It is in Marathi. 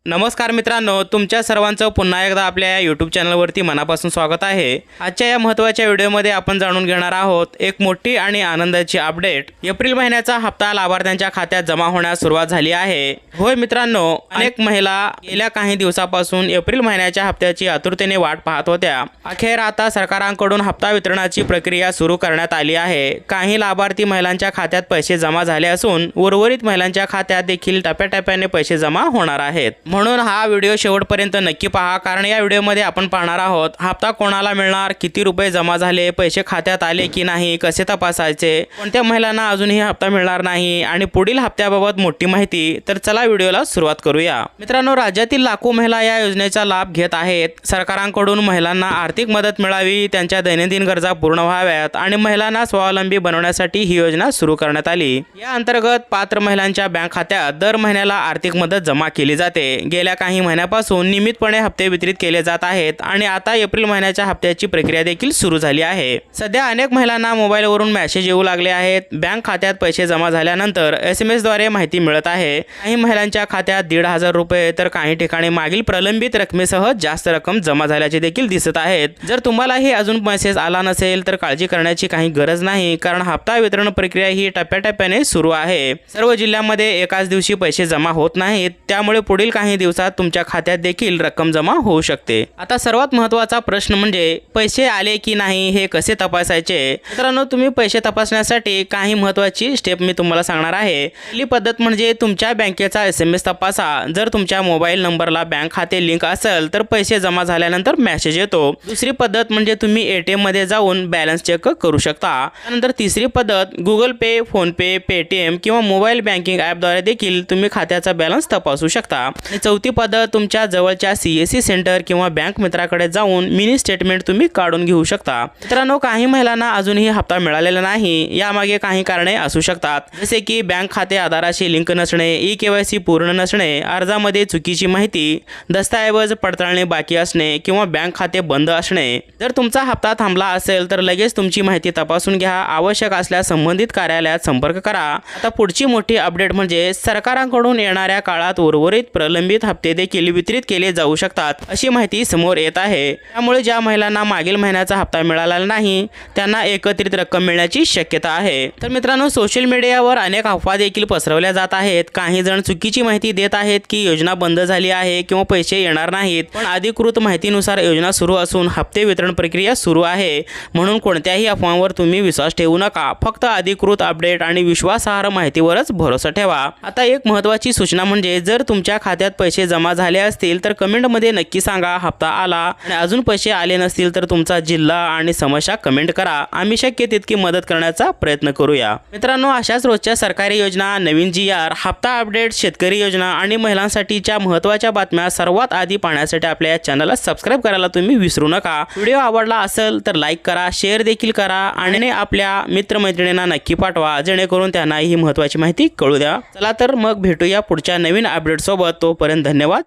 नमस्कार मित्रांनो, तुमच्या सर्वांचं पुन्हा एकदा आपल्या YouTube चॅनलवरती मनापासून स्वागत आहे। आजच्या या महत्त्वाच्या व्हिडिओमध्ये आपण जाणून घेणार आहोत एक मोठी आणि आनंदाची अपडेट। एप्रिल महिन्याचा हप्ता लाभार्थ्यांच्या खात्यात जमा होण्यास सुरुवात झाली आहे। होय मित्रांनो, अनेक महिला गेल्या काही दिवसांपासून एप्रिल महिन्याच्या हप्त्याची आतुरतेने वाट पाहत होत्या। अखेर आता सरकारांकडून हप्ता वितरणाची प्रक्रिया सुरू करण्यात आली आहे। काही लाभार्थी महिलांच्या खात्यात पैसे जमा झाले असून उर्वरित महिलांच्या खात्यात देखील टप्प्याटप्प्याने पैसे जमा होणार आहेत। म्हणून हा व्हिडिओ शेवटपर्यंत नक्की पहा, कारण या व्हिडिओमध्ये आपण पाहणार आहोत हप्ता कोणाला मिळणार, किती रुपये जमा झाले, पैसे खात्यात आले की नाही, कसे तपासायचे, कोणत्या महिलांना अजूनही हप्ता मिळणार नाही आणि पुढील हप्त्याबाबत मोठी माहिती। तर चला व्हिडिओला सुरुवात करूया। मित्रांनो, राज्यातील लाखो महिला या योजनेचा लाभ घेत आहेत। सरकारांकडून महिलांना आर्थिक मदत मिळावी, त्यांच्या दैनंदिन गरजा पूर्ण व्हाव्यात आणि महिलांना स्वावलंबी बनवण्यासाठी ही योजना सुरू करण्यात आली। या अंतर्गत पात्र महिलांच्या बँक खात्यात दर महिन्याला आर्थिक मदत जमा केली जाते। गेल्या काही महिन्यापासून नियमितपणे हप्ते वितरित केले जात आहेत आणि आता एप्रिल महिन्याच्या हप्त्याची प्रक्रिया देखील सुरू झाली आहे। सध्या अनेक महिलांना मोबाईलवरून मेसेज येऊ लागले आहेत। बँक खात्यात पैसे जमा झाल्यानंतर SMS द्वारे माहिती मिळत आहे। काही महिलांच्या खात्यात 1,500 रुपये तर काही ठिकाणी मागील प्रलंबित रकमेसह जास्त रक्कम जमा झाल्याचे देखील दिसत आहेत। जर तुम्हालाही अजून मेसेज आला नसेल तर काळजी करण्याची काही गरज नाही, कारण हप्ता वितरण प्रक्रिया ही टप्प्याटप्प्याने सुरू आहे। सर्व जिल्ह्यांमध्ये एकाच दिवशी पैसे जमा होत नाहीत, त्यामुळे पुढील काही दिवसात तुमच्या खात्यात देखील रक्कम जमा होऊ शकते। आता सर्वात महत्त्वाचा प्रश्न म्हणजे पैसे आले की नाही हे कसे तपासायचे। मित्रांनो, तुम्ही पैसे तपासण्यासाठी काही महत्त्वाची स्टेप मी तुम्हाला सांगणार आहे। पहिली पद्धत म्हणजे तुमच्या बँकेचा SMS तपासा। जर तुमच्या मोबाईल नंबरला बँक खाते लिंक असेल तर पैसे जमा झाल्यानंतर मेसेज येतो। दुसरी पद्धत म्हणजे तुम्ही ATM मध्ये जाऊन बॅलन्स चेक करू शकता। त्यानंतर तिसरी पद्धत Google Pay, PhonePe, Paytm किंवा मोबाईल बँकिंग ॲपद्वारे देखील तुम्ही खात्याचा बॅलन्स तपासू शकता। आणि चौथी पद्धत तुमच्या जवळच्या CSC सेंटर किंवा बँक मित्राकडे जाऊन मिनी स्टेटमेंट तुम्ही काढून घेऊ शकता। मित्रांनो, काही महिलांना अजूनही हप्ता मिळालेला नाही, यामागे काही कारणे असू शकतात, जसे की बँक खाते आधाराशी लिंक नसणे, eKYC पूर्ण नसणे, अर्जामध्ये चुकीची माहिती, दस्तऐवज पडताळणी बाकी असणे किंवा बँक खाते बंद असणे। जर तुमचा हप्ता थांबला असेल तर लगेच तुमची माहिती तपासून घ्या। आवश्यक असल्यास संबंधित कार्यालयात संपर्क करा। आता पुढची मोठी अपडेट म्हणजे सरकारांकडून येणाऱ्या काळात उर्वरित प्रलंबित हप्ते देखील वितरित केले जाऊ शकतात, अशी माहिती समोर येत आहे। त्यामुळे ज्या महिलांना मागील महिन्याचा हप्ता मिळाला नाही त्यांना एकत्रित रक्कम मिळण्याची शक्यता आहे। तर मित्रांनो, सोशल मीडियावर अनेक अफवा देखील पसरवल्या जात आहेत। काही जण चुकीची माहिती देत आहेत की योजना बंद झाली आहे किंवा पैसे येणार नाहीत, पण अधिकृत माहितीनुसार योजना सुरू असून हप्ते वितरण प्रक्रिया सुरू आहे। म्हणून कोणत्याही अफवांवर तुम्ही विश्वास ठेवू नका, फक्त अधिकृत अपडेट आणि विश्वासार्ह माहितीवरच भरोसा ठेवा। आता एक महत्त्वाची सूचना म्हणजे जर तुमच्या खात्यात पैसे जमा झाले असतील तर कमेंटमध्ये नक्की सांगा हप्ता आला, आणि अजून पैसे आले नसतील तर तुमचा जिल्हा आणि समस्या कमेंट करा। आम्ही शक्य तितकी मदत करण्याचा प्रयत्न करूया। मित्रांनो, अशाच रोजच्या सरकारी योजना, नवीन GR, हप्ता अपडेट, शेतकरी योजना आणि महिलांसाठीच्या महत्त्वाच्या बातम्या सर्वात आधी पाहण्यासाठी आपल्या या चॅनलला सबस्क्राईब करायला तुम्ही विसरू नका। व्हिडिओ आवडला असेल तर लाईक करा, शेअर देखील करा आणि आपल्या मित्रमैत्रिणींना नक्की पाठवा, जेणेकरून त्यांना ही महत्त्वाची माहिती कळू द्या। चला तर मग भेटूया पुढच्या नवीन अपडेट सोबत। तोपर्यंत धन्यवाद।